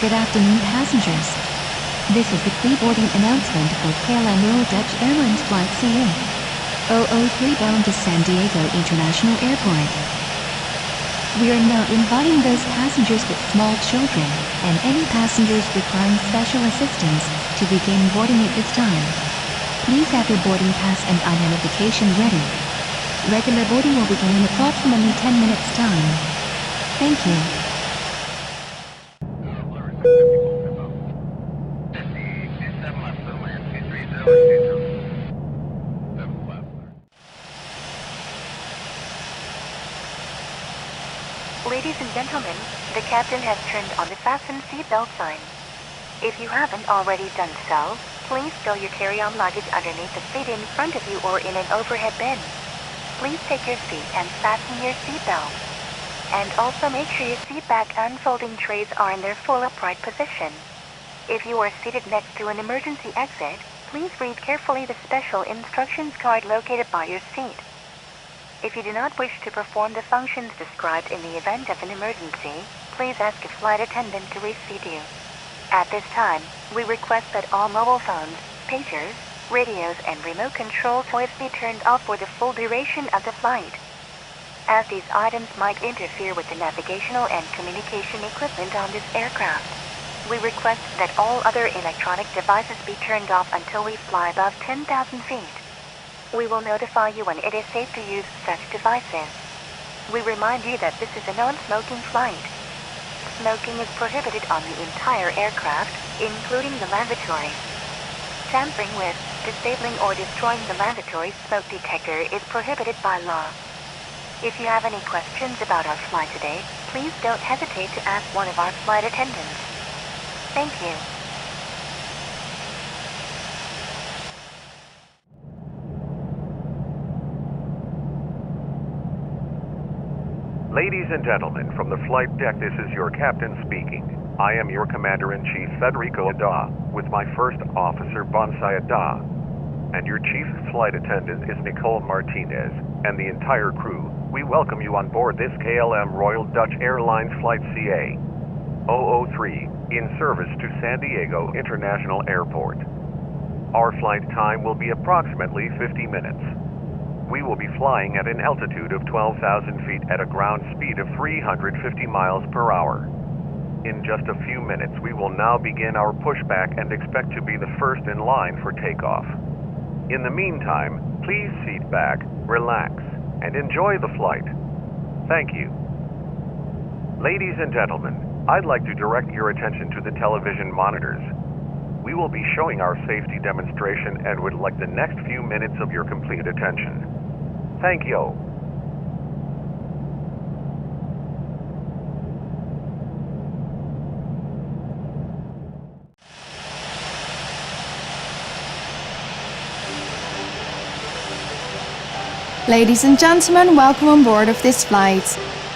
Good afternoon, passengers. This is the pre-boarding announcement for KLM Royal Dutch Airlines Flight CA-003 bound to San Diego International Airport. We are now inviting those passengers with small children, and any passengers requiring special assistance, to begin boarding at this time. Please have your boarding pass and identification ready. Regular boarding will begin in approximately 10 minutes' time. Thank you. Ladies and gentlemen, the captain has turned on the fasten seatbelt sign. If you haven't already done so, please stow your carry-on luggage underneath the seat in front of you or in an overhead bin. Please take your seat and fasten your seatbelt. And also make sure your seat back unfolding trays are in their full upright position. If you are seated next to an emergency exit, please read carefully the special instructions card located by your seat. If you do not wish to perform the functions described in the event of an emergency, please ask a flight attendant to reseat you. At this time, we request that all mobile phones, pagers, radios, and remote control toys be turned off for the full duration of the flight. As these items might interfere with the navigational and communication equipment on this aircraft, we request that all other electronic devices be turned off until we fly above 10,000 feet. We will notify you when it is safe to use such devices. We remind you that this is a non-smoking flight. Smoking is prohibited on the entire aircraft, including the lavatories. Tampering with, disabling or destroying the lavatory smoke detector is prohibited by law. If you have any questions about our flight today, please don't hesitate to ask one of our flight attendants. Thank you. Ladies and gentlemen, from the flight deck, this is your captain speaking. I am your Commander-in-Chief, Federico Ada, with my first officer, Bonsai Ada, and your chief flight attendant is Nicole Martinez, and the entire crew. We welcome you on board this KLM Royal Dutch Airlines Flight CA-003 in service to San Diego International Airport. Our flight time will be approximately 50 minutes. We will be flying at an altitude of 12,000 feet at a ground speed of 350 miles per hour. In just a few minutes, we will now begin our pushback and expect to be the first in line for takeoff. In the meantime, please seat back, relax, and enjoy the flight. Thank you. Ladies and gentlemen, I'd like to direct your attention to the television monitors. We will be showing our safety demonstration and would like the next few minutes of your complete attention. Thank you. Ladies and gentlemen, welcome on board of this flight.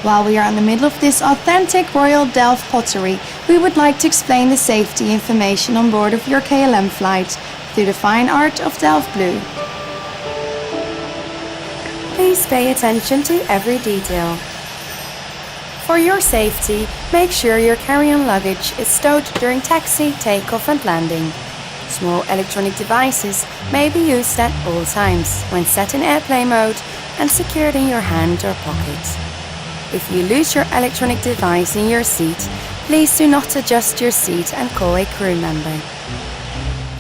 While we are in the middle of this authentic Royal Delft pottery, we would like to explain the safety information on board of your KLM flight through the fine art of Delft blue. Please pay attention to every detail. For your safety, make sure your carry-on luggage is stowed during taxi, takeoff and landing. Small electronic devices may be used at all times when set in airplane mode and secured in your hand or pocket. If you lose your electronic device in your seat, please do not adjust your seat and call a crew member.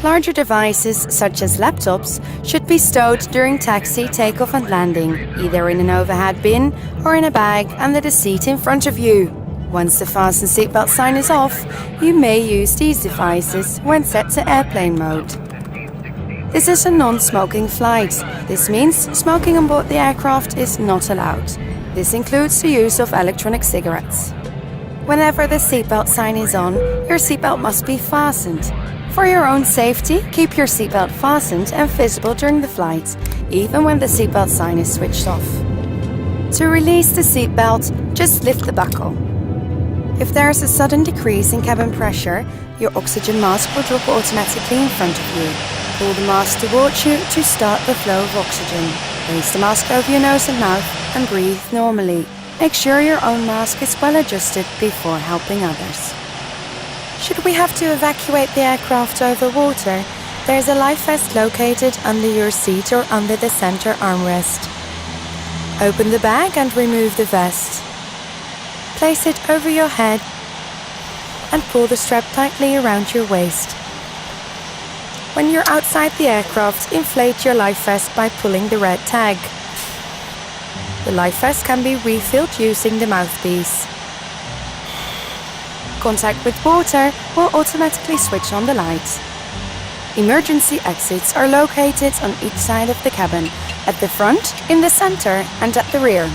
Larger devices, such as laptops, should be stowed during taxi, takeoff and landing, either in an overhead bin or in a bag under the seat in front of you. Once the fasten seatbelt sign is off, you may use these devices when set to airplane mode. This is a non-smoking flight. This means smoking on board the aircraft is not allowed. This includes the use of electronic cigarettes. Whenever the seatbelt sign is on, your seatbelt must be fastened. For your own safety, keep your seatbelt fastened and visible during the flight, even when the seatbelt sign is switched off. To release the seatbelt, just lift the buckle. If there is a sudden decrease in cabin pressure, your oxygen mask will drop automatically in front of you. Pull the mask towards you to start the flow of oxygen. Raise the mask over your nose and mouth and breathe normally. Make sure your own mask is well adjusted before helping others. Should we have to evacuate the aircraft over water, there's a life vest located under your seat or under the center armrest. Open the bag and remove the vest. Place it over your head and pull the strap tightly around your waist. When you're outside the aircraft, inflate your life vest by pulling the red tag. The life vest can be refilled using the mouthpiece. Contact with water will automatically switch on the lights. Emergency exits are located on each side of the cabin, at the front, in the center, and at the rear.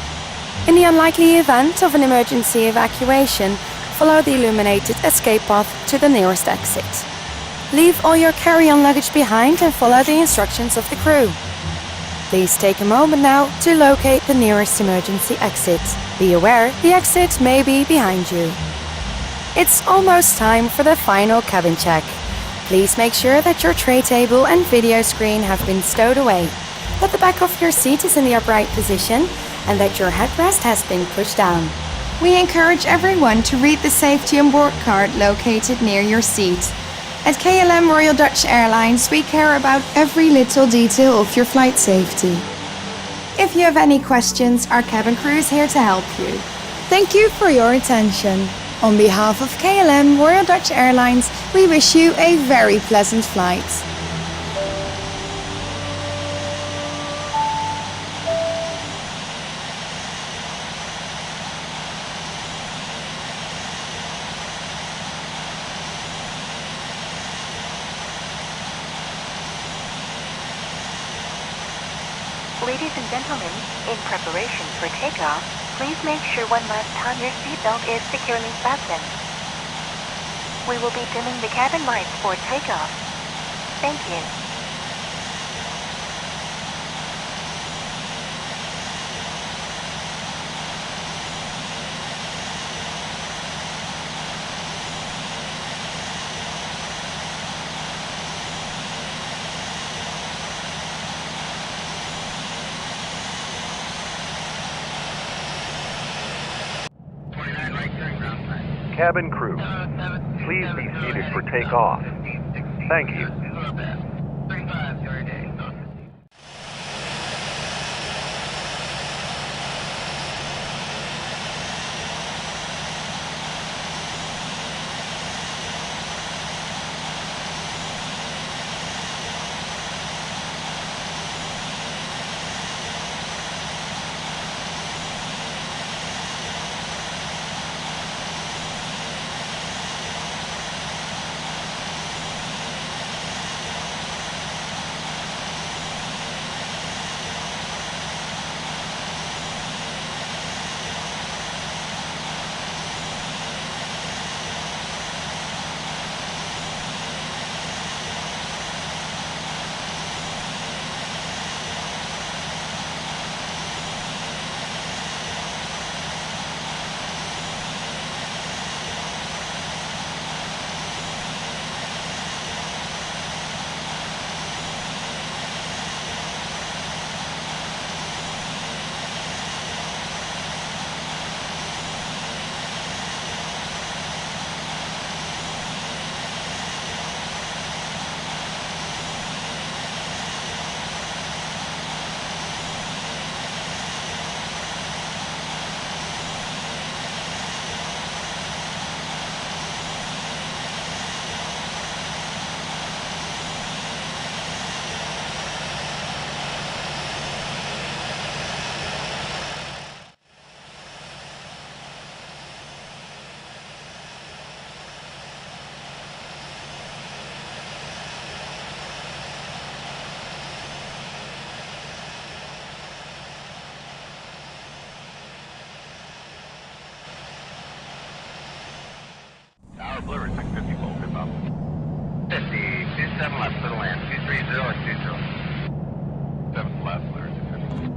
In the unlikely event of an emergency evacuation, follow the illuminated escape path to the nearest exit. Leave all your carry-on luggage behind and follow the instructions of the crew. Please take a moment now to locate the nearest emergency exit. Be aware the exit may be behind you. It's almost time for the final cabin check. Please make sure that your tray table and video screen have been stowed away, that the back of your seat is in the upright position, and that your headrest has been pushed down. We encourage everyone to read the safety on board card located near your seat. At KLM Royal Dutch Airlines, we care about every little detail of your flight safety. If you have any questions, our cabin crew is here to help you. Thank you for your attention. On behalf of KLM Royal Dutch Airlines, we wish you a very pleasant flight. Ladies and gentlemen, in preparation for takeoff, please make sure one last time your seatbelt is securely fastened. We will be dimming the cabin lights for takeoff. Thank you. Cabin crew, please be seated for takeoff. Thank you. Blue, 650 full, good bump. 50, 27 left, clear to land, 230 or 20. 7 left, clear, 650.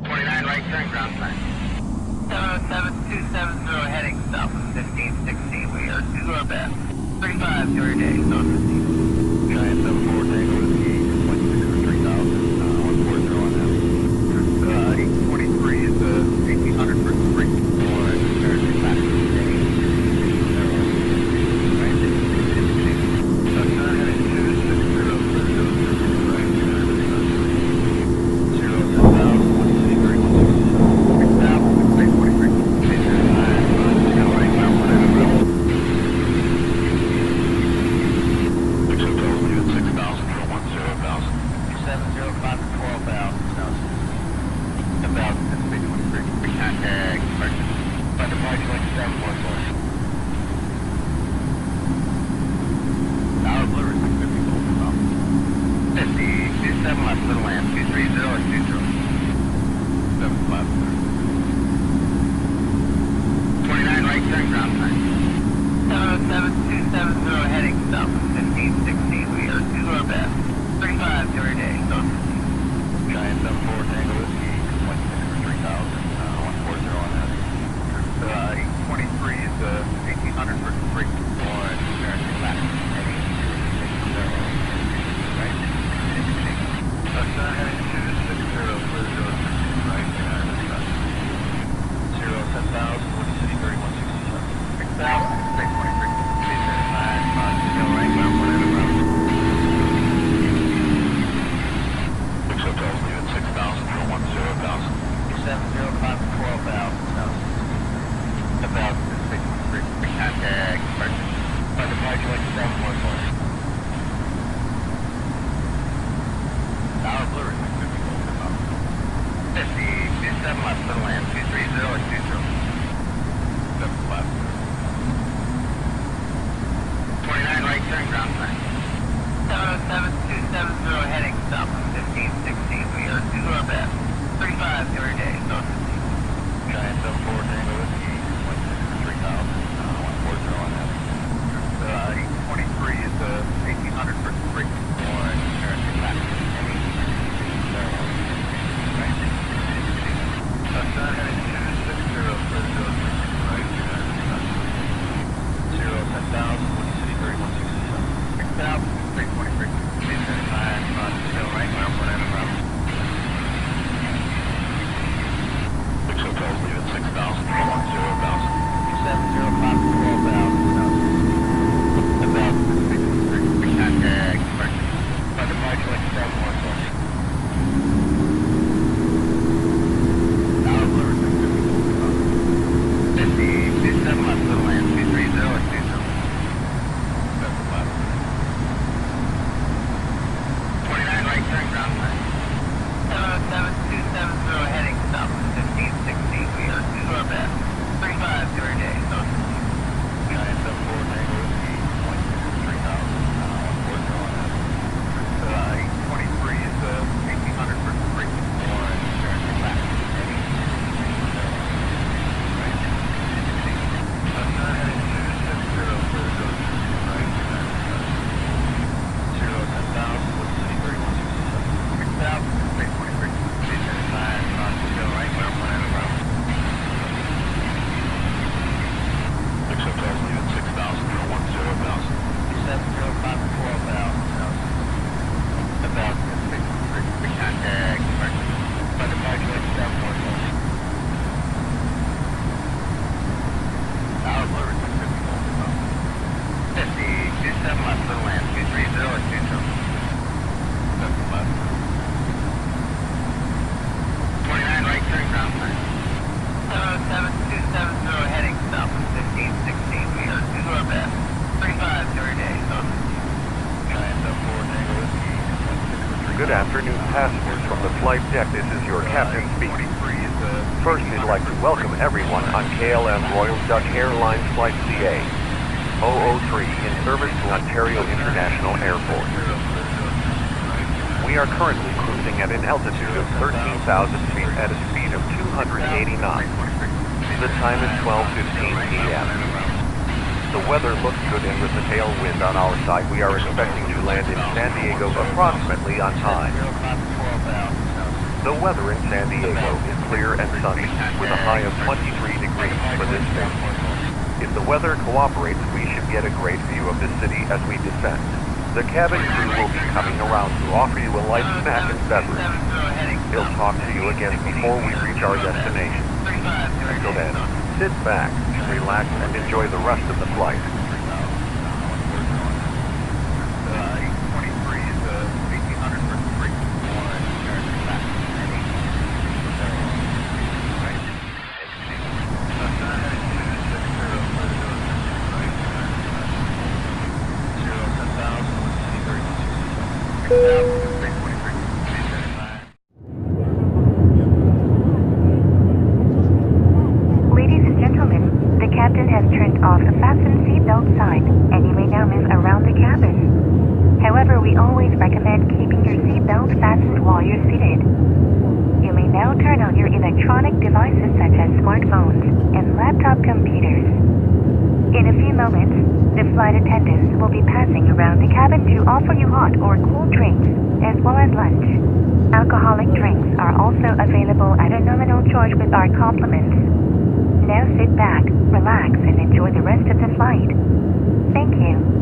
29 right turn, ground sign. 707, 270 heading south of 1516, we are to our best. 35, your day, south 15. Giant 74 Tango is the 26 or 3000, 140 on that. 823 is 1800 for 3. 4, there's your back. 7270 heading south, 1560. We are to our best. 35 your day, south. Giant 74 Tango Whiskey, 163,000, 140 on that. 823 is 1800 for free. Or American KLAX, heading 660. Right? Heading 260 for 060, right? 10,000, Wood City 3167. 6,000, 623. Good afternoon, passengers from the flight deck. This is your captain speaking. First, we'd like to welcome everyone on KLM Royal Dutch Airlines Flight CA 003 in service to Ontario International Airport. We are currently cruising at an altitude of 13,000 feet at a speed of 280 knots. The time is 12:15 p.m. The weather looks good, and with the tailwind on our side, we are expecting to land in San Diego approximately on time. The weather in San Diego is clear and sunny, with a high of 23 degrees for this day. If the weather cooperates, we should get a great view of the city as we descend. The cabin crew will be coming around to offer you a light snack and beverage. He'll talk to you again before we reach our destination. Until then, sit back, relax, and enjoy the rest of the flight. Ladies and gentlemen, the captain has turned off the fasten seatbelt sign, and you may now move around the cabin. However, we always recommend keeping your seatbelt fastened while you're seated. You may now turn on your electronic devices such as smartphones and laptop computers. In In a few moments, the flight attendants will be passing around the cabin to offer you hot or cold drinks, as well as lunch. Alcoholic drinks are also available at a nominal charge with our compliments. Now sit back, relax, and enjoy the rest of the flight. Thank you.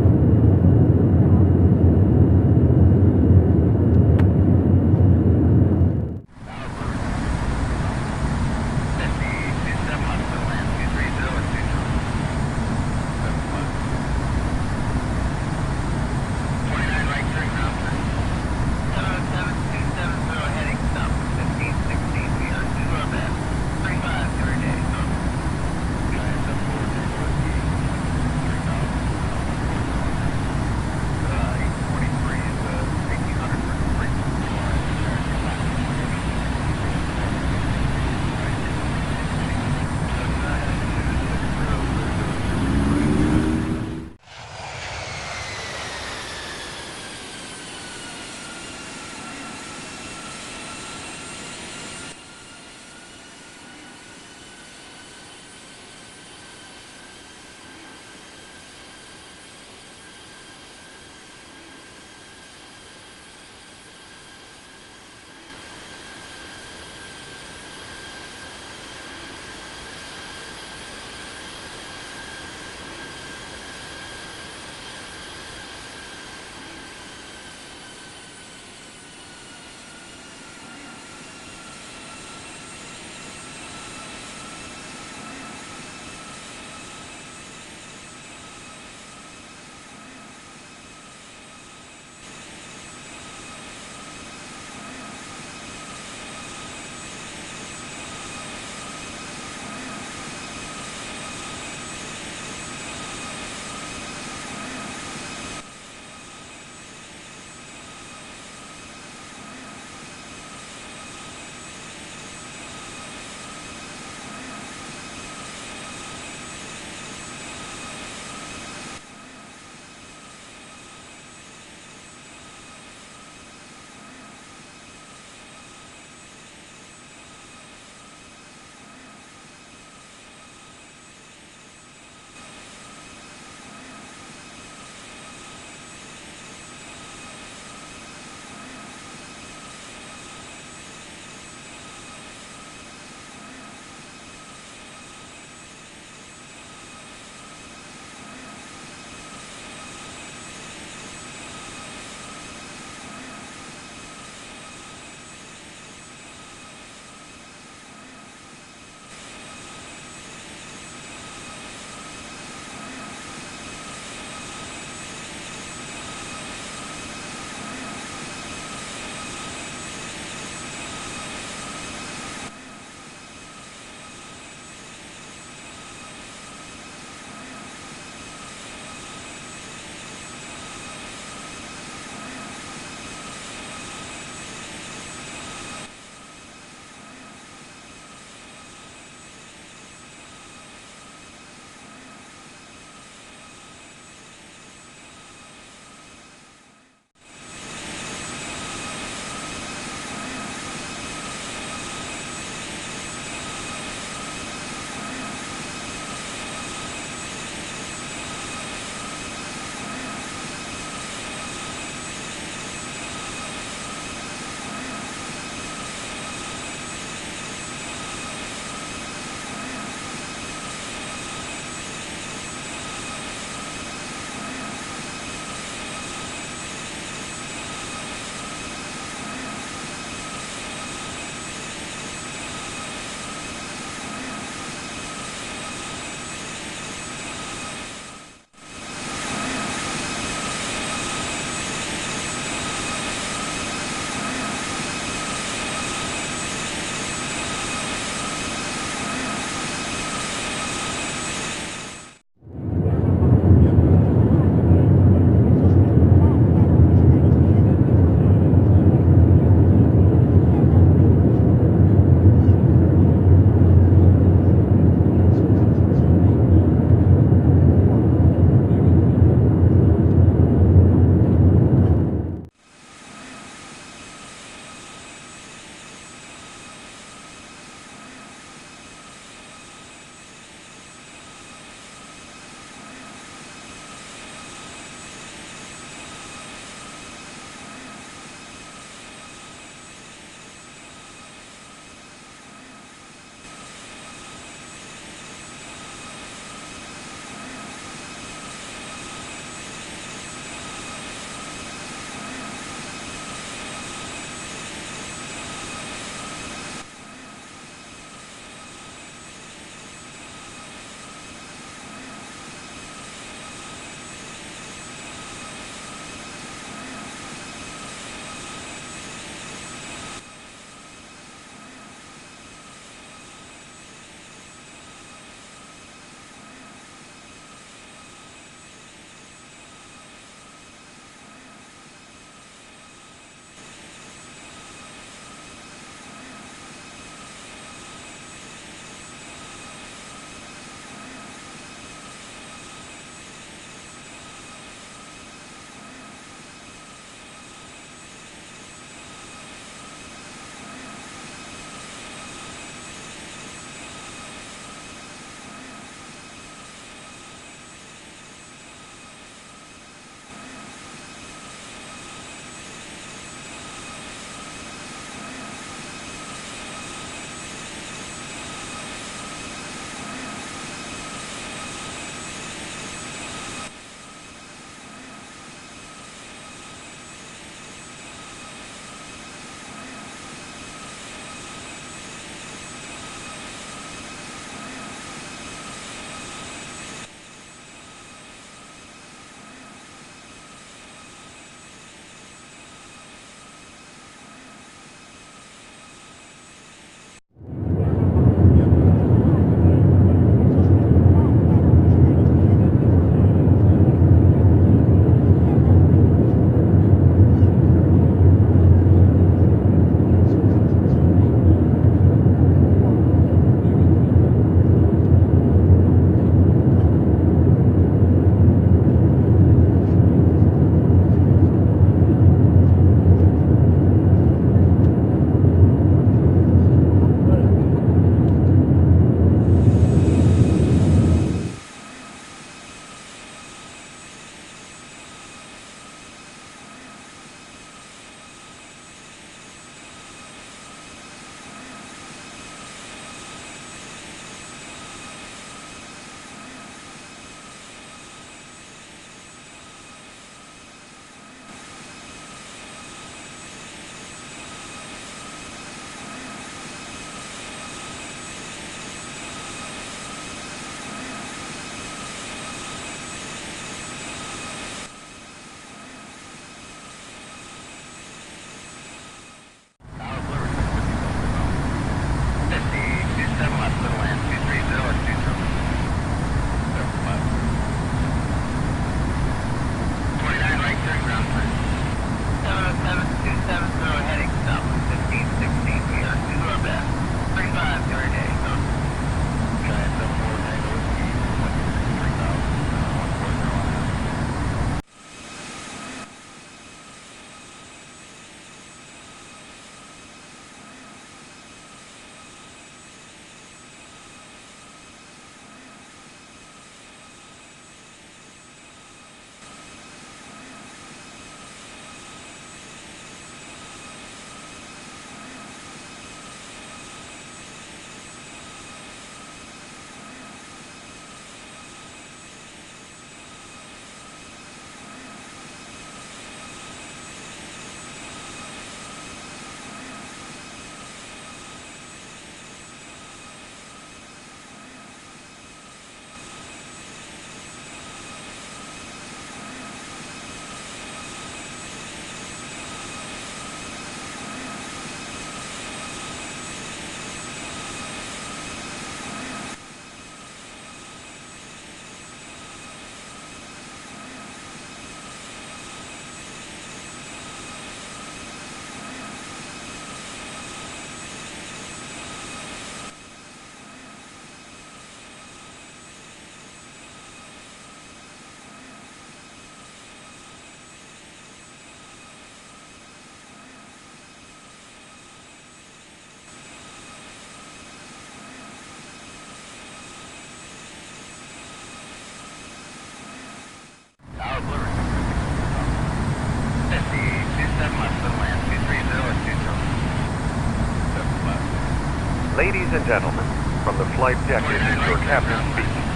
Ladies and gentlemen, from the flight deck, this is your captain speaking.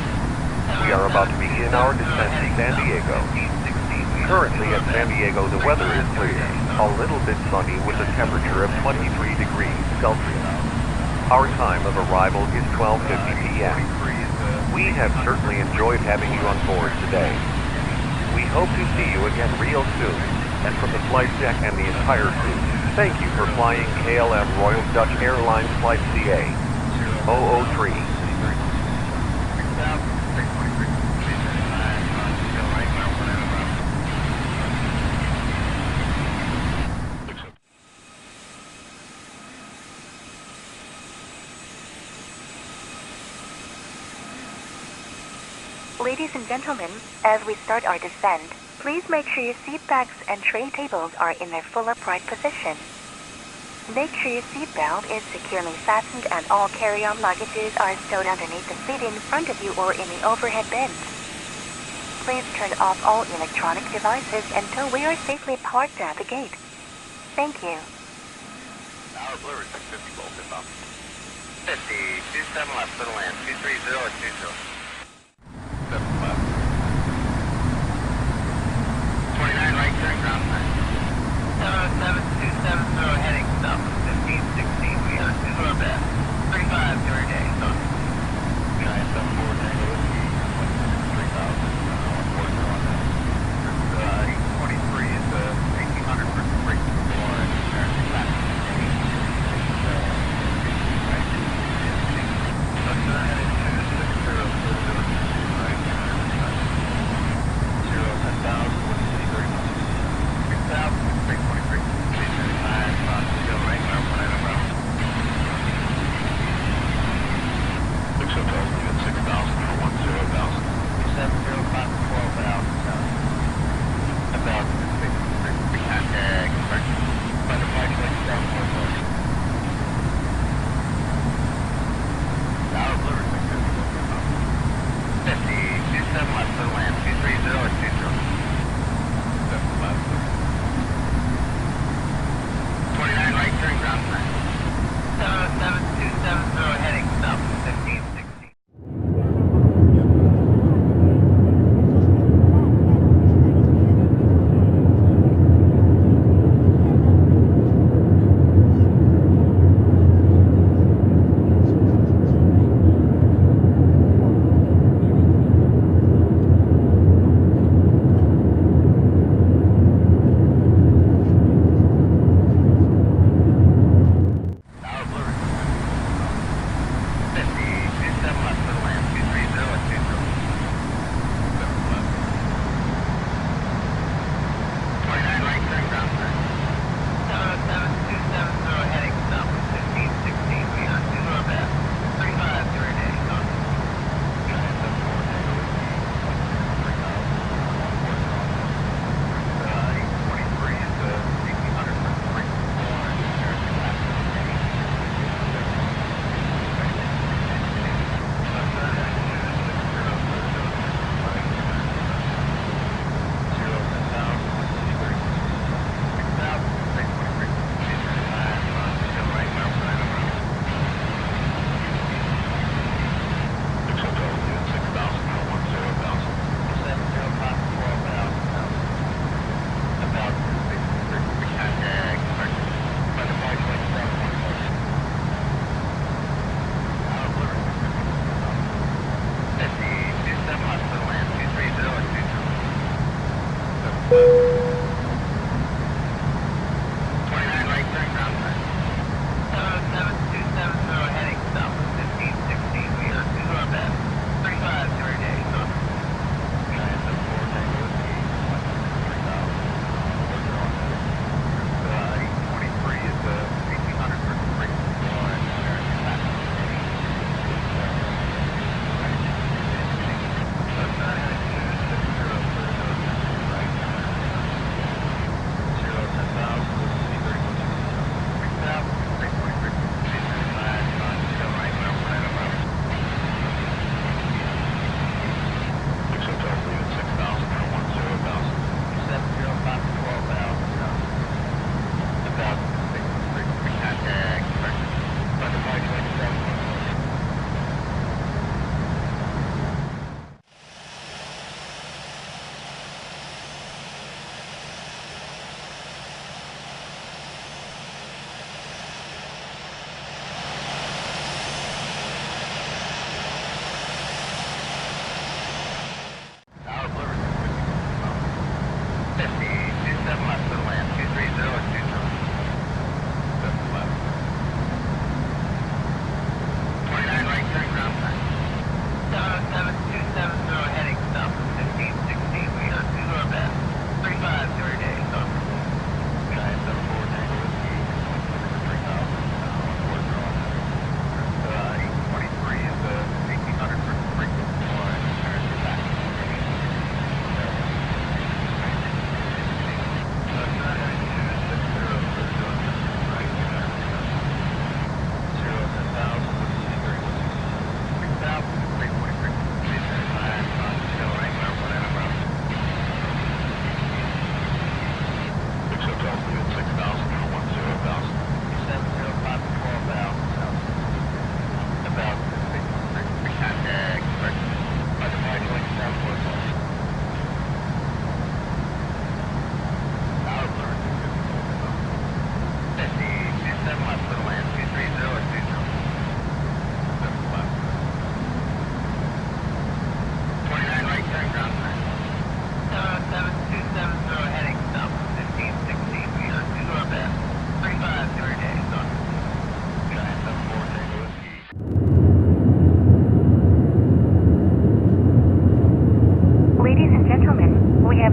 We are about to begin our descent to San Diego. Currently at San Diego, the weather is clear, a little bit sunny with a temperature of 23 degrees Celsius. Our time of arrival is 12:50 p.m. We have certainly enjoyed having you on board today. We hope to see you again real soon, and from the flight deck and the entire crew, thank you for flying KLM Royal Dutch Airlines Flight CA 003. Ladies and gentlemen, as we start our descent, please make sure your seat backs and tray tables are in their full upright position. Make sure your seatbelt is securely fastened and all carry-on luggages are stowed underneath the seat in front of you or in the overhead bins. Please turn off all electronic devices until we are safely parked at the gate. Thank you. Our blue is 650 volt inbound. 50, 27 left, middle land, 230 or 20. 7 left. 29 right, turn ground sign. 70270 heading south, 1516, we are to our best. 35 to our day, so. Giant 74 Tango Whiskey, 3000, 140 on that. 823 is 1800 for break the floor and American Class.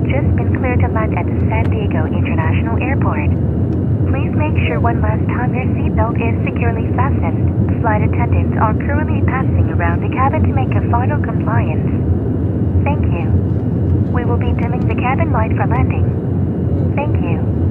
just been cleared to land at the San Diego International Airport. Please make sure one last time your seatbelt is securely fastened. Flight attendants are currently passing around the cabin to make a final compliance. Thank you. We will be dimming the cabin light for landing. Thank you.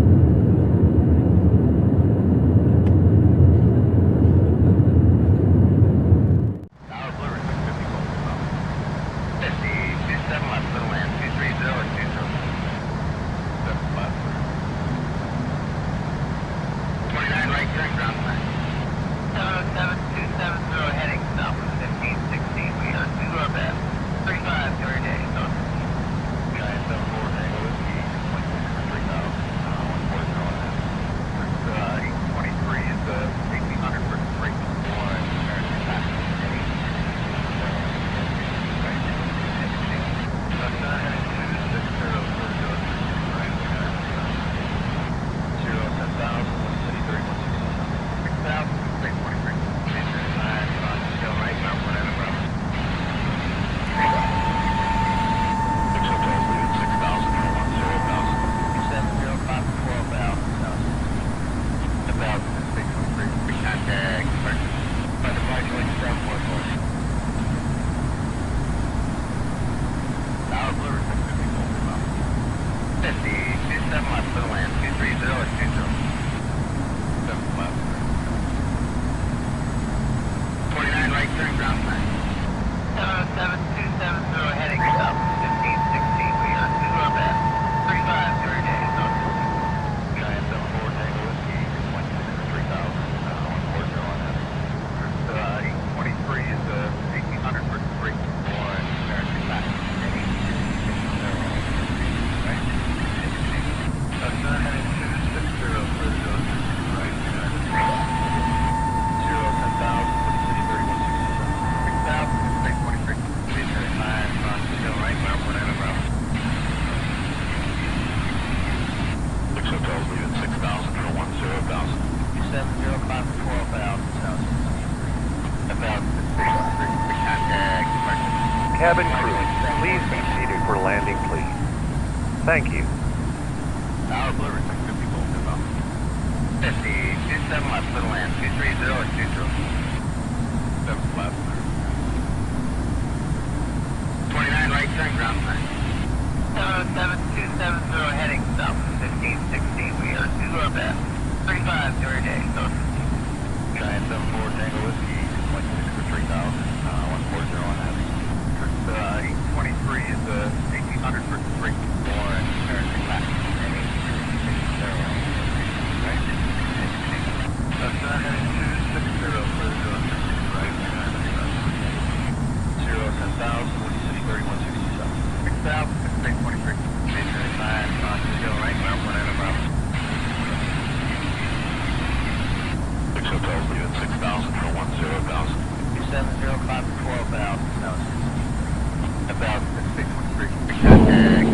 Cabin crew, please be seated for landing, please. Thank you. Tower Blue, 650 Volt, inbound. 50, 27 left, little land, 230 or 20. 7 left. 29 right, turn ground sign. 70270 heading south, 1516, we are to our best. 35 your day, so. Giant 74 Tango Whiskey, 26 for 3,000, 140 on that. 23 is 1800 for 3 more and currently back. That's 260 for the right. 10,000, Woody City 3167. 6,000, 6,823. Major 9, Chicago right, Mount Banana Mountain. 6 hotels leave at 6,000 for 10,000. 270, 5 to 12,000. About 6,623.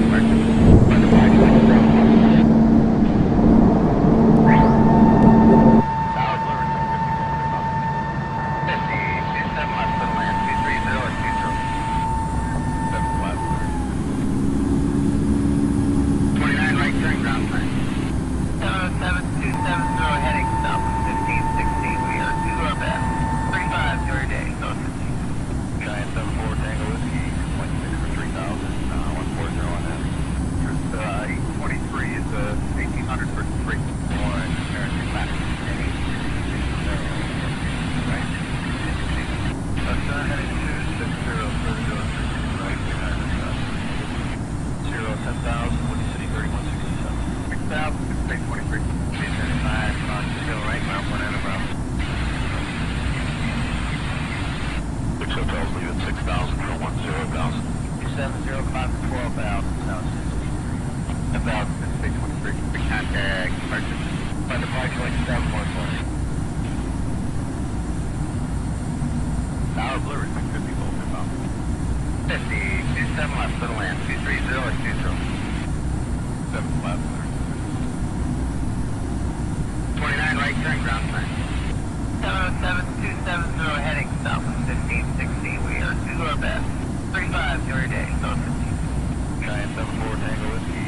Giant 74 Tango Whiskey.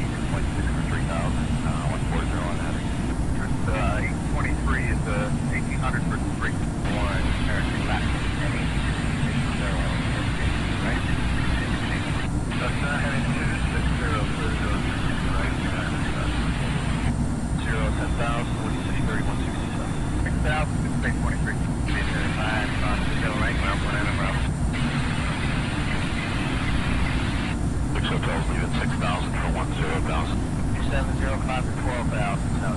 140 on that. Just 823 is 1800 for 3. 1, KLAX. Any 0, right? Heading 260, right? 0, 10,000, what do you say, 3167? 6,000, 623. 5, on the hill right, well, 1 and around. 6 hotels, leave at 6,000 for 10,000. 705 to 12,000, so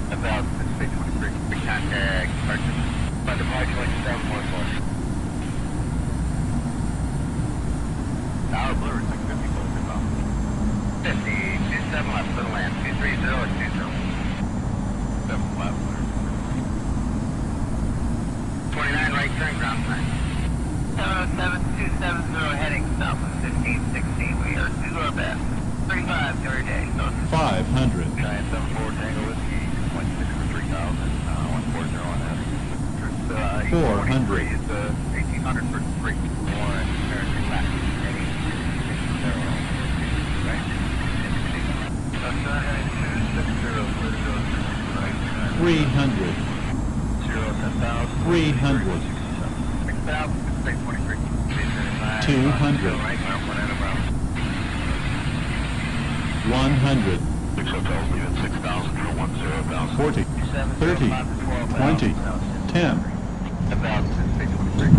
1,000, 623. Big contact, purchase. By departure, like 714. Tower Blue, 650, close to 50, 27 left, little land, 230 or 20. 7 left, 29 right turn, ground sign. 707-270 heading south of 1516. We are to our best. 35 every day. 500. Giant 74 Tango Whiskey, 26 for 3,000. 140 on that. 400. Is 1,800 for 3. 1, KLAX. Any 0, right? Heading 260, right? 300. 0, 10,000. 300. 6,000, 623. 200. Right, well, 1 and around. 100. 6 hotels, leave at 6,000 for 10,000. 40. 30. 20. 10. 1,000, 623.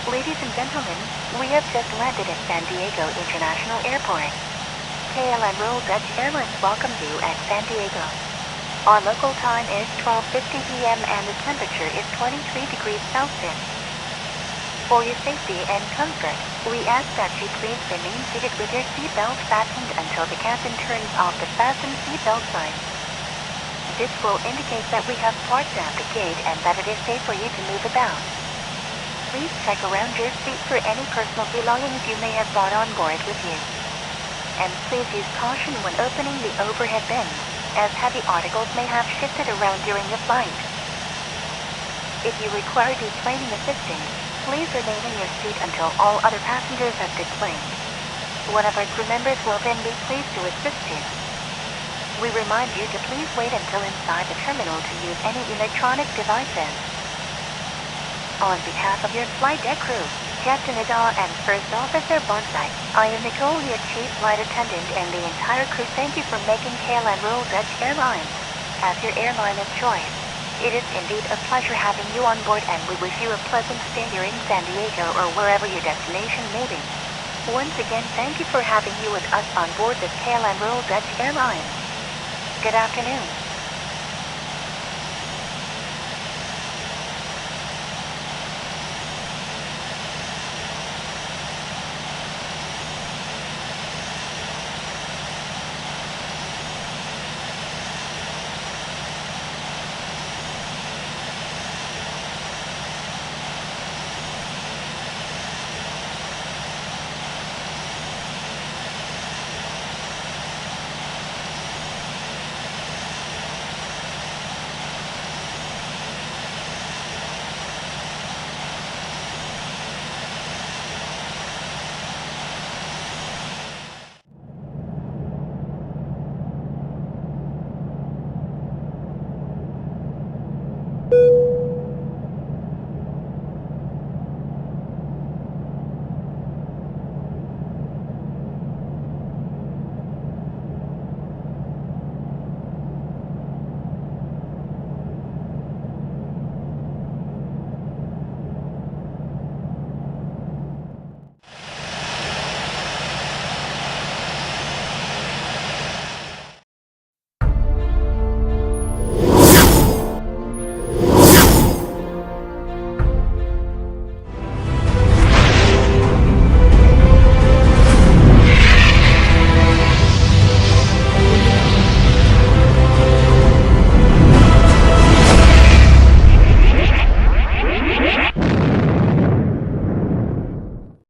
Ladies and gentlemen, we have just landed at San Diego International Airport. KLM Royal Dutch Airlines welcomes you at San Diego. Our local time is 12:50 p.m. and the temperature is 23 degrees Celsius. For your safety and comfort, we ask that you please remain seated with your seatbelt fastened until the captain turns off the fasten seatbelt sign. This will indicate that we have parked at the gate and that it is safe for you to move about. Please check around your seat for any personal belongings you may have brought on board with you. And please use caution when opening the overhead bins, as heavy articles may have shifted around during the flight. If you require deplaning assistance, please remain in your seat until all other passengers have deplaned. One of our crew members will then be pleased to assist you. We remind you to please wait until inside the terminal to use any electronic devices. On behalf of your flight deck crew, Captain Ada and First Officer Bonsai, I am Nicole, your Chief Flight Attendant, and the entire crew thank you for making KLM Royal Dutch Airlines as your airline of choice. It is indeed a pleasure having you on board, and we wish you a pleasant stay here in San Diego or wherever your destination may be. Once again, thank you for having you with us on board this KLM Royal Dutch Airlines. Good afternoon.